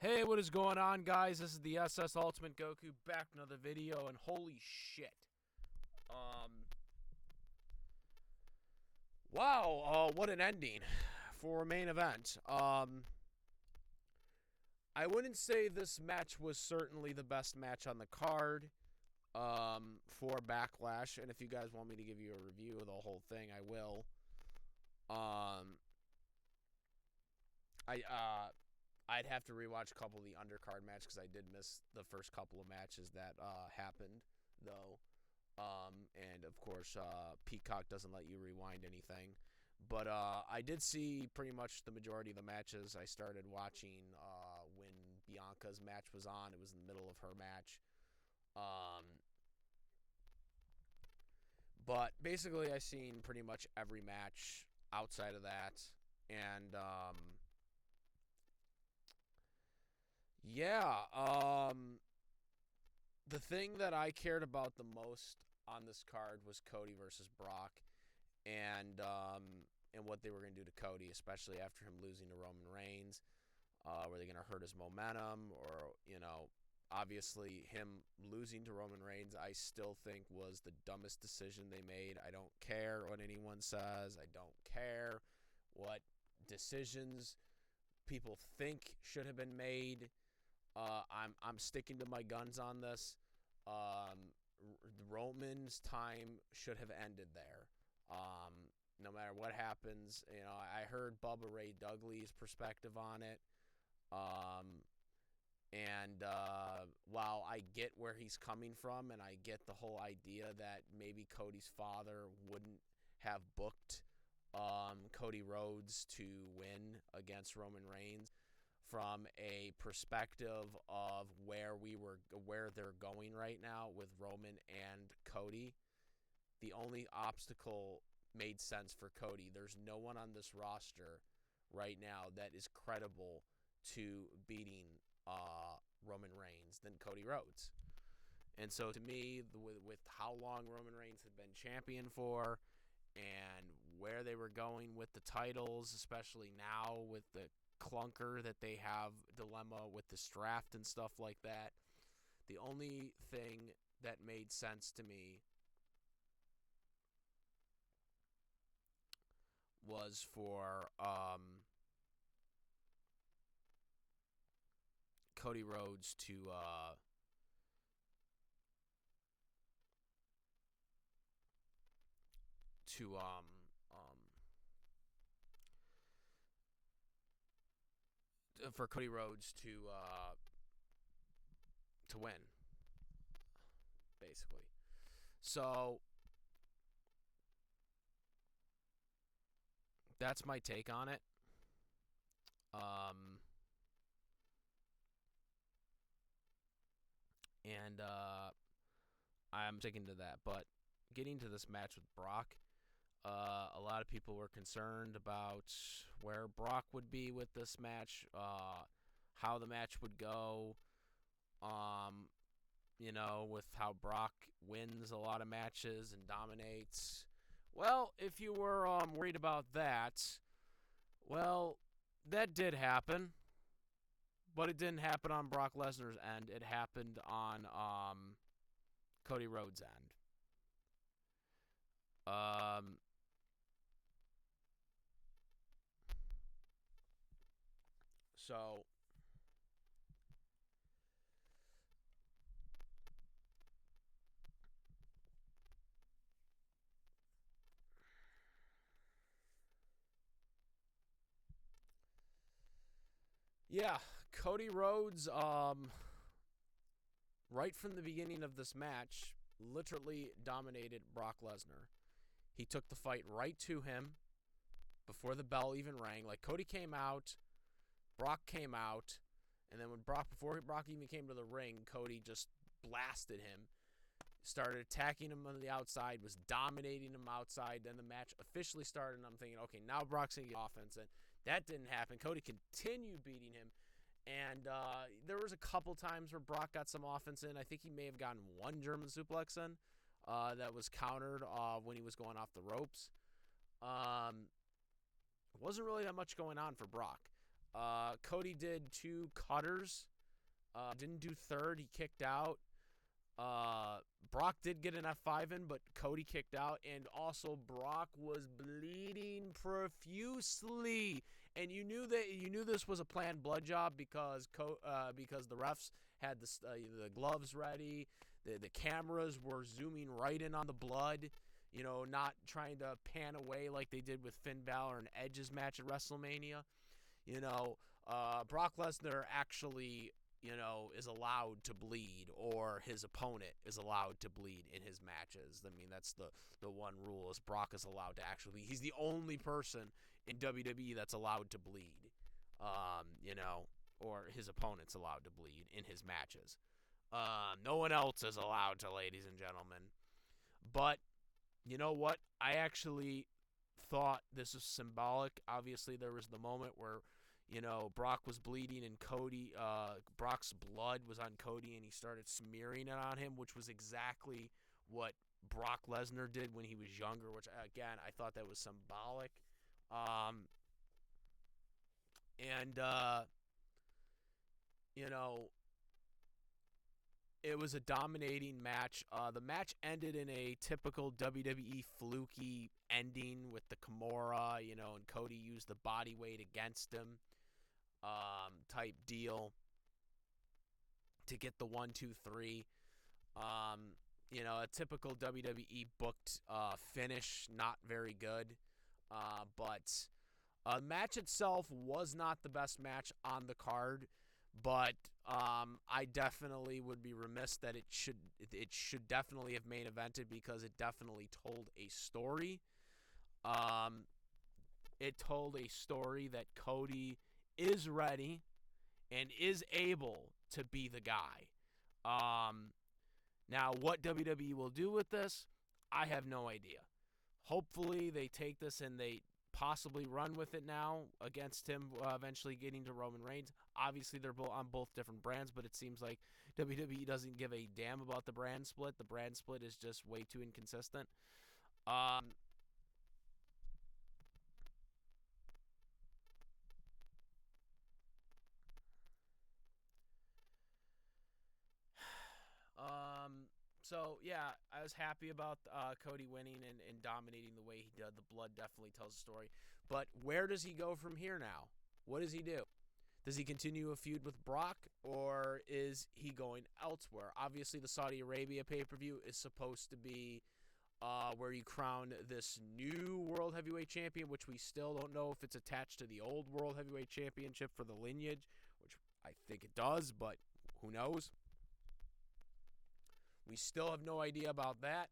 Hey, what is going on, guys? This is the SS Ultimate Goku back with another video, and holy shit. Wow, what an ending for a main event. I wouldn't say this match was certainly the best match on the card, for Backlash, and if you guys want me to give you a review of the whole thing, I will. I'd have to rewatch a couple of the undercard matches because I did miss the first couple of matches that happened, though. And of course, Peacock doesn't let you rewind anything. But I did see pretty much the majority of the matches. I started watching when Bianca's match was on. It was in the middle of her match. But basically, I seen pretty much every match outside of that. And yeah, the thing that I cared about the most on this card was Cody versus Brock, and what they were going to do to Cody, especially after him losing to Roman Reigns. Were they going to hurt his momentum, or obviously him losing to Roman Reigns, I still think was the dumbest decision they made. I don't care what anyone says. I don't care what decisions people think should have been made. I'm sticking to my guns on this. Roman's time should have ended there. No matter what happens, I heard Bubba Ray Dudley's perspective on it. And while I get where he's coming from, and I get the whole idea that maybe Cody's father wouldn't have booked Cody Rhodes to win against Roman Reigns, from a perspective of where they're going right now with Roman and Cody, the only obstacle made sense for Cody. There's no one on this roster right now that is credible to beating Roman Reigns than Cody Rhodes. And so to me, with how long Roman Reigns had been champion for, and where they were going with the titles, especially now with the clunker that they have dilemma with this draft and stuff like that, the only thing that made sense to me was for Cody Rhodes to for Cody Rhodes to win, basically. So that's my take on it. And I'm sticking to that. But getting to this match with Brock, a lot of people were concerned about where Brock would be with this match, how the match would go, with how Brock wins a lot of matches and dominates. Well, if you were worried about that, well, that did happen. But it didn't happen on Brock Lesnar's end. It happened on Cody Rhodes' end. So yeah, Cody Rhodes, right from the beginning of this match, literally dominated Brock Lesnar. He took the fight right to him before the bell even rang. Like, Cody came out, Brock came out, and then before Brock even came to the ring, Cody just blasted him, started attacking him on the outside, was dominating him outside. Then the match officially started, and I'm thinking, okay, now Brock's going to get offense. And that didn't happen. Cody continued beating him. And there was a couple times where Brock got some offense in. I think he may have gotten one German suplex in that was countered when he was going off the ropes. Wasn't really that much going on for Brock. Cody did 2 cutters. Didn't do third. He kicked out. Brock did get an F5 in, but Cody kicked out. And also, Brock was bleeding profusely. And you knew this was a planned blood job because the refs had the gloves ready. The cameras were zooming right in on the blood. Not trying to pan away like they did with Finn Balor and Edge's match at WrestleMania. Brock Lesnar actually, is allowed to bleed, or his opponent is allowed to bleed in his matches. I mean, that's the one rule is Brock is allowed to actually bleed. He's the only person in WWE that's allowed to bleed, or his opponent's allowed to bleed in his matches. No one else is allowed to, ladies and gentlemen. But you know what? I actually thought this was symbolic. Obviously, there was the moment where, Brock was bleeding and Brock's blood was on Cody and he started smearing it on him, which was exactly what Brock Lesnar did when he was younger, which, again, I thought that was symbolic. It was a dominating match. The match ended in a typical WWE fluky ending with the Kimura, and Cody used the body weight against him, type deal to get the 1, 2, 3. A typical WWE booked finish, not very good. But the match itself was not the best match on the card. But I definitely would be remiss that it should definitely have main evented because it definitely told a story. It told a story that Cody is ready and is able to be the guy. Now, what WWE will do with this, I have no idea. Hopefully, they take this and they possibly run with it now against him eventually getting to Roman Reigns. Obviously, they're on both different brands, but it seems like WWE doesn't give a damn about the brand split. The brand split is just way too inconsistent. So, yeah, I was happy about Cody winning and dominating the way he did. The blood definitely tells a story. But where does he go from here now? What does he do? Does he continue a feud with Brock, or is he going elsewhere? Obviously, the Saudi Arabia pay-per-view is supposed to be where you crown this new World Heavyweight Champion, which we still don't know if it's attached to the old World Heavyweight Championship for the lineage, which I think it does, but who knows? We still have no idea about that.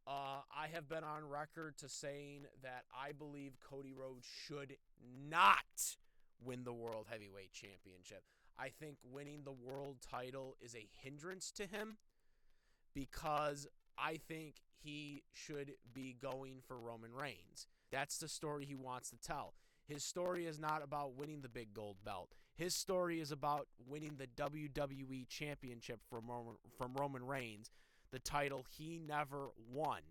I have been on record to saying that I believe Cody Rhodes should not win the World Heavyweight Championship. I think winning the world title is a hindrance to him because I think he should be going for Roman Reigns. That's the story he wants to tell. His story is not about winning the big gold belt. His story is about winning the WWE Championship from Roman Reigns, the title he never won,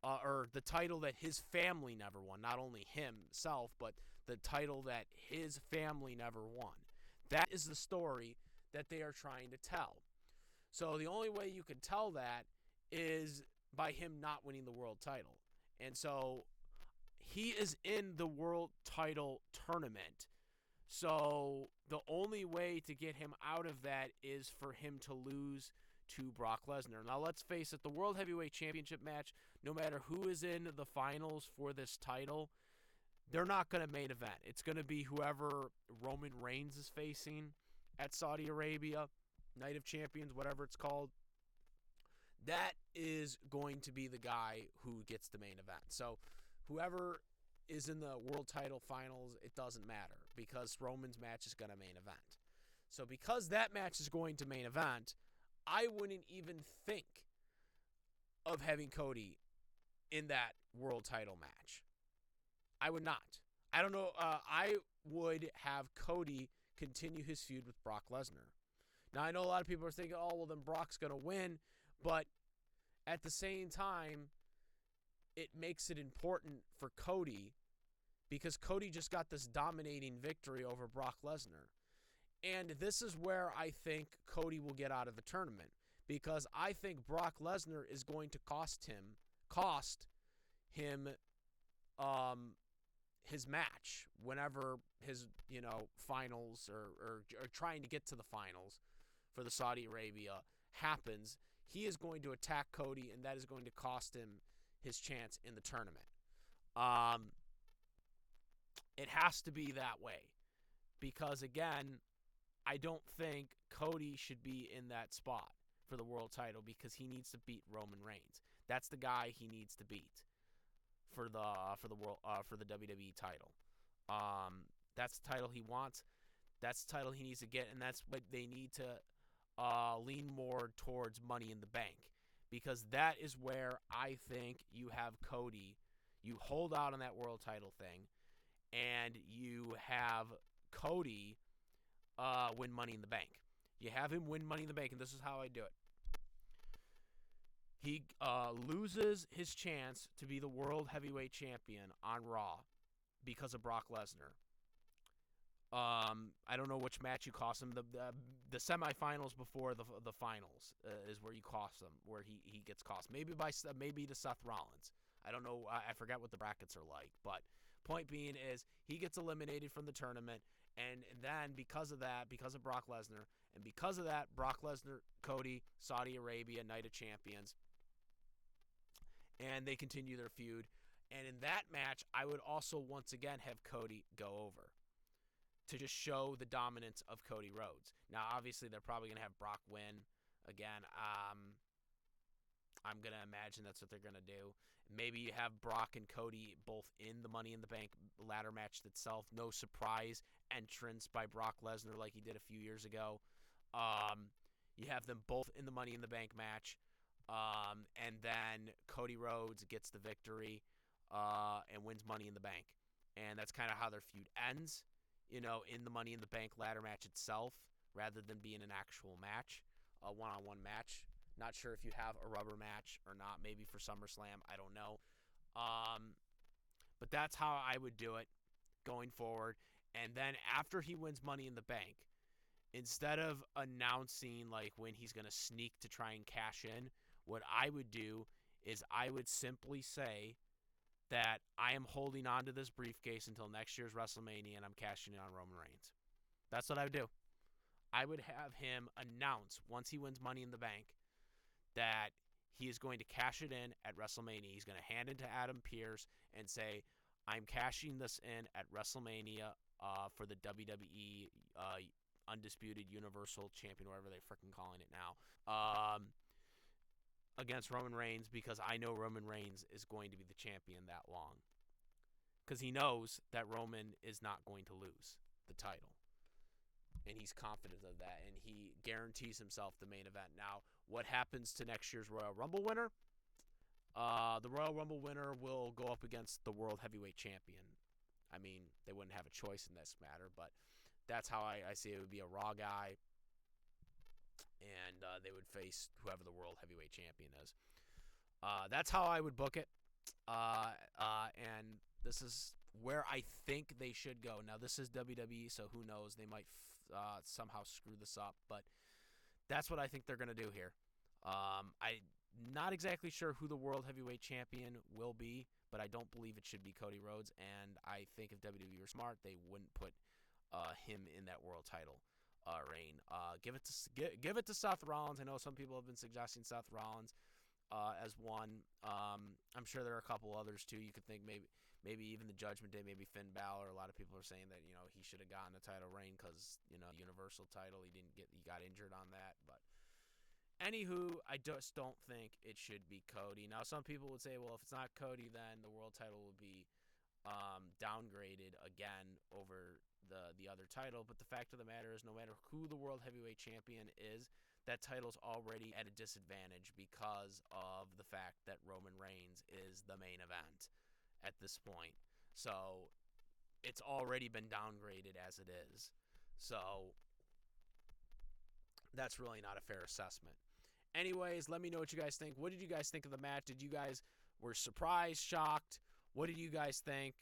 or the title that his family never won. Not only himself, but the title that his family never won. That is the story that they are trying to tell. So the only way you can tell that is by him not winning the world title. And so he is in the world title tournament. So the only way to get him out of that is for him to lose to Brock Lesnar. Now, let's face it, the World Heavyweight Championship match, no matter who is in the finals for this title, they're not going to main event. It's going to be whoever Roman Reigns is facing at Saudi Arabia, Night of Champions, whatever it's called. That is going to be the guy who gets the main event. So whoever is in the world title finals, it doesn't matter because Roman's match is going to main event. So because that match is going to main event, I wouldn't even think of having Cody in that world title match. I would not. I don't know. I would have Cody continue his feud with Brock Lesnar. Now, I know a lot of people are thinking, oh, well, then Brock's going to win. But at the same time, it makes it important for Cody because Cody just got this dominating victory over Brock Lesnar. And this is where I think Cody will get out of the tournament, because I think Brock Lesnar is going to cost him his match whenever his finals or trying to get to the finals for the Saudi Arabia happens. He is going to attack Cody, and that is going to cost him his chance in the tournament. It has to be that way, because again, I don't think Cody should be in that spot for the world title, because he needs to beat Roman Reigns. That's the guy he needs to beat for the world for the WWE title. That's the title he wants. That's the title he needs to get, and that's what they need to lean more towards Money in the Bank, because that is where I think you have Cody. You hold out on that world title thing, and you have Cody win Money in the Bank. You have him win Money in the Bank, and this is how I do it. He loses his chance to be the World Heavyweight Champion on Raw because of Brock Lesnar. I don't know which match you cost him. The semifinals before the finals is where you cost him, where he gets cost. Maybe to Seth Rollins. I don't know. I forget what the brackets are like, but point being is he gets eliminated from the tournament, and then because of Brock Lesnar, and because of that, Brock Lesnar, Cody, Saudi Arabia, Night of Champions, and they continue their feud. And in that match, I would also once again have Cody go over to just show the dominance of Cody Rhodes. Now, obviously, they're probably going to have Brock win again. I'm going to imagine that's what they're going to do. Maybe you have Brock and Cody both in the Money in the Bank ladder match itself. No surprise entrance by Brock Lesnar like he did a few years ago. You have them both in the Money in the Bank match. And then Cody Rhodes gets the victory and wins Money in the Bank. And that's kind of how their feud ends, in the Money in the Bank ladder match itself, rather than being an actual match, a one-on-one match. Not sure if you have a rubber match or not, maybe for SummerSlam. I don't know. But that's how I would do it going forward. And then after he wins Money in the Bank, instead of announcing like when he's going to sneak to try and cash in, what I would do is I would simply say that I am holding on to this briefcase until next year's WrestleMania and I'm cashing in on Roman Reigns. That's what I would do. I would have him announce once he wins Money in the Bank that he is going to cash it in at WrestleMania. He's going to hand it to Adam Pearce and say, I'm cashing this in at WrestleMania for the WWE Undisputed Universal Champion, whatever they're freaking calling it now, against Roman Reigns, because I know Roman Reigns is going to be the champion that long. Because he knows that Roman is not going to lose the title. And he's confident of that, and he guarantees himself the main event. Now, what happens to next year's Royal Rumble winner? The Royal Rumble winner will go up against the World Heavyweight Champion. I mean, they wouldn't have a choice in this matter, but that's how I see it. It would be a Raw guy, and they would face whoever the World Heavyweight Champion is. That's how I would book it. And this is where I think they should go. Now, this is WWE, so who knows? They might somehow screw this up, but that's what I think they're going to do here. I'm not exactly sure who the World Heavyweight Champion will be, but I don't believe it should be Cody Rhodes, and I think if WWE were smart, they wouldn't put him in that world title reign. Give it to Seth Rollins. I know some people have been suggesting Seth Rollins as one. I'm sure there are a couple others too. You could think maybe even the Judgment Day, maybe Finn Balor. A lot of people are saying that he should have gotten a title reign because Universal title he got injured on that. But anywho, I just don't think it should be Cody. Now some people would say, well, if it's not Cody, then the world title will be downgraded again over the other title. But the fact of the matter is, no matter who the World Heavyweight Champion is, that title's already at a disadvantage because of the fact that Roman Reigns is the main event at this point. So it's already been downgraded as it is. So that's really not a fair assessment. Anyways, let me know what you guys think. What did you guys think of the match? Did you guys were surprised, shocked? What did you guys think?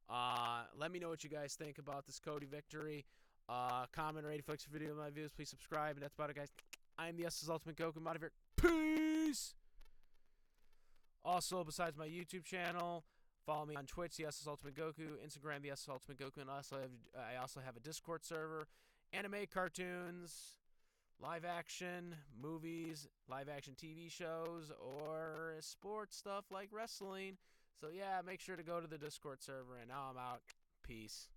Let me know what you guys think about this Cody victory. Comment or rate if you like this video, my views. Please subscribe. And that's about it, guys. I am the S's Ultimate Goku. I'm out of here. Peace! Also, besides my YouTube channel, follow me on Twitch, the S's Ultimate Goku, Instagram, the S's Ultimate Goku, and I also have a Discord server, anime, cartoons, live action, movies, live action TV shows, or sports stuff like wrestling. So yeah, make sure to go to the Discord server, and now I'm out. Peace.